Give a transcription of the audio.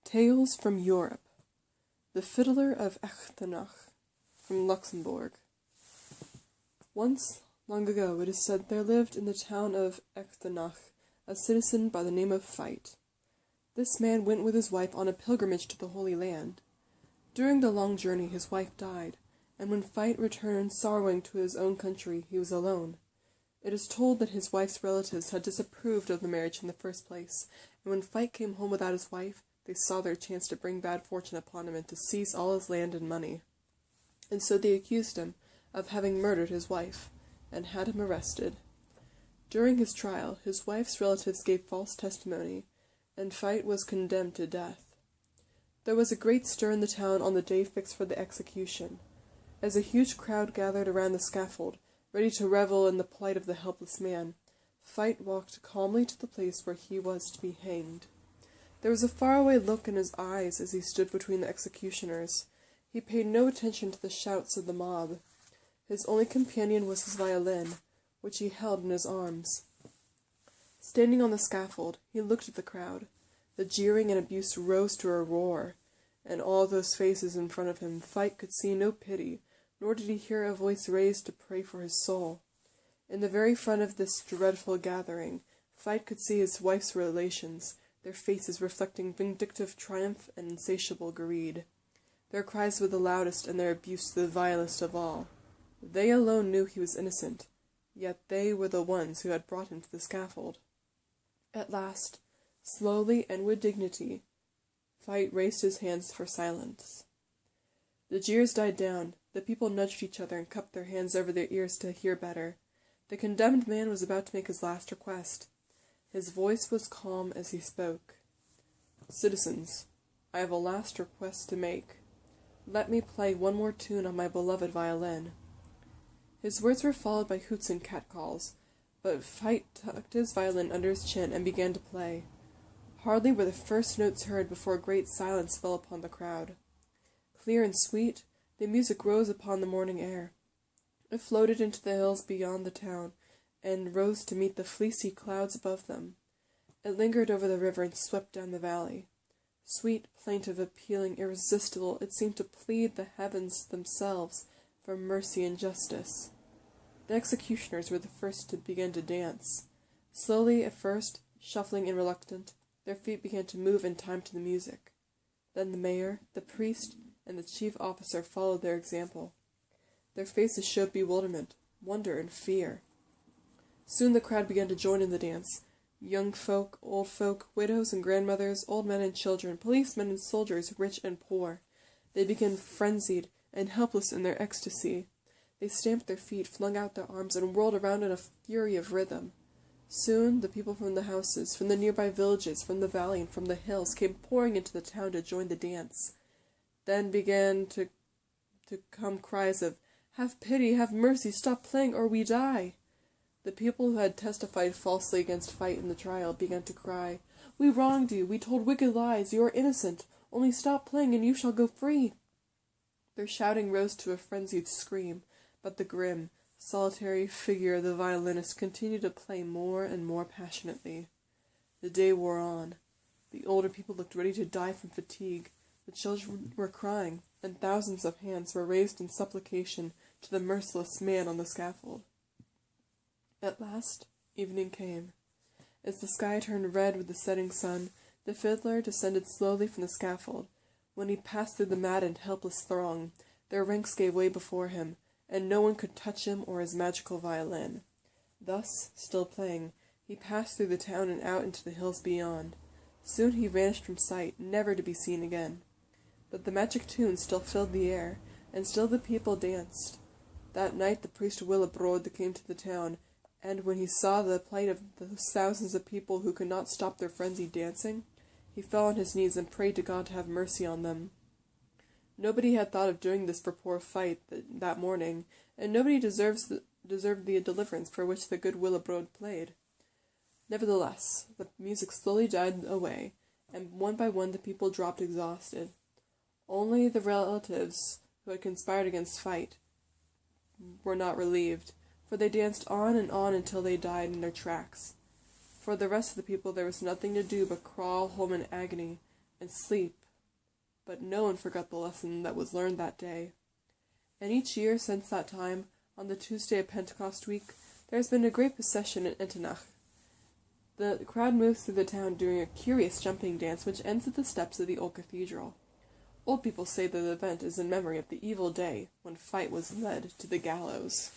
Tales from Europe. The Fiddler of Echternach, from Luxembourg. Once, long ago, it is said, there lived in the town of Echternach a citizen by the name of Fight. This man went with his wife on a pilgrimage to the Holy Land. During the long journey his wife died, and when Fight returned sorrowing to his own country, he was alone. It is told that his wife's relatives had disapproved of the marriage in the first place, and when Fight came home without his wife, they saw their chance to bring bad fortune upon him and to seize all his land and money. And so they accused him of having murdered his wife, and had him arrested. During his trial, his wife's relatives gave false testimony, and Fight was condemned to death. There was a great stir in the town on the day fixed for the execution. As a huge crowd gathered around the scaffold, ready to revel in the plight of the helpless man, Fight walked calmly to the place where he was to be hanged. There was a faraway look in his eyes as he stood between the executioners. He paid no attention to the shouts of the mob. His only companion was his violin, which he held in his arms. Standing on the scaffold, he looked at the crowd. The jeering and abuse rose to a roar, and all those faces in front of him, Fight could see no pity, nor did he hear a voice raised to pray for his soul. In the very front of this dreadful gathering, Fight could see his wife's relations, their faces reflecting vindictive triumph and insatiable greed. Their cries were the loudest and their abuse the vilest of all. They alone knew he was innocent, yet they were the ones who had brought him to the scaffold. At last, slowly and with dignity, Fight raised his hands for silence. The jeers died down. The people nudged each other and cupped their hands over their ears to hear better. The condemned man was about to make his last request. His voice was calm as he spoke. "Citizens, I have a last request to make. Let me play one more tune on my beloved violin." His words were followed by hoots and catcalls, but Fight tucked his violin under his chin and began to play. Hardly were the first notes heard before a great silence fell upon the crowd. Clear and sweet, the music rose upon the morning air. It floated into the hills beyond the town, and rose to meet the fleecy clouds above them. It lingered over the river and swept down the valley. Sweet, plaintive, appealing, irresistible, it seemed to plead the heavens themselves for mercy and justice. The executioners were the first to begin to dance. Slowly at first, shuffling and reluctant, their feet began to move in time to the music. Then the mayor, the priest, and the chief officer followed their example. Their faces showed bewilderment, wonder, and fear. Soon the crowd began to join in the dance. Young folk, old folk, widows and grandmothers, old men and children, policemen and soldiers, rich and poor. They began frenzied and helpless in their ecstasy. They stamped their feet, flung out their arms, and whirled around in a fury of rhythm. Soon the people from the houses, from the nearby villages, from the valley, and from the hills came pouring into the town to join the dance. Then began to come cries of, "Have pity, have mercy, stop playing, or we die!" The people who had testified falsely against Fight in the trial began to cry, "We wronged you, we told wicked lies, you are innocent, only stop playing and you shall go free." Their shouting rose to a frenzied scream, but the grim, solitary figure of the violinist continued to play more and more passionately. The day wore on. The older people looked ready to die from fatigue. The children were crying, and thousands of hands were raised in supplication to the merciless man on the scaffold. At last, evening came. As the sky turned red with the setting sun, the fiddler descended slowly from the scaffold. When he passed through the mad and helpless throng, their ranks gave way before him, and no one could touch him or his magical violin. Thus, still playing, he passed through the town and out into the hills beyond. Soon he vanished from sight, never to be seen again. But the magic tune still filled the air, and still the people danced. That night the priest Willibrord came to the town, and when he saw the plight of those thousands of people who could not stop their frenzied dancing, he fell on his knees and prayed to God to have mercy on them. Nobody had thought of doing this for poor Fight that morning, and nobody deserved the deliverance for which the good Willibrord played. Nevertheless, the music slowly died away, and one by one the people dropped exhausted. Only the relatives who had conspired against Fight were not relieved, for they danced on and on until they died in their tracks. For the rest of the people there was nothing to do but crawl home in agony, and sleep, but no one forgot the lesson that was learned that day. And each year since that time, on the Tuesday of Pentecost week, there has been a great procession in Echternach. The crowd moves through the town doing a curious jumping dance which ends at the steps of the old cathedral. Old people say that the event is in memory of the evil day when Fight was led to the gallows.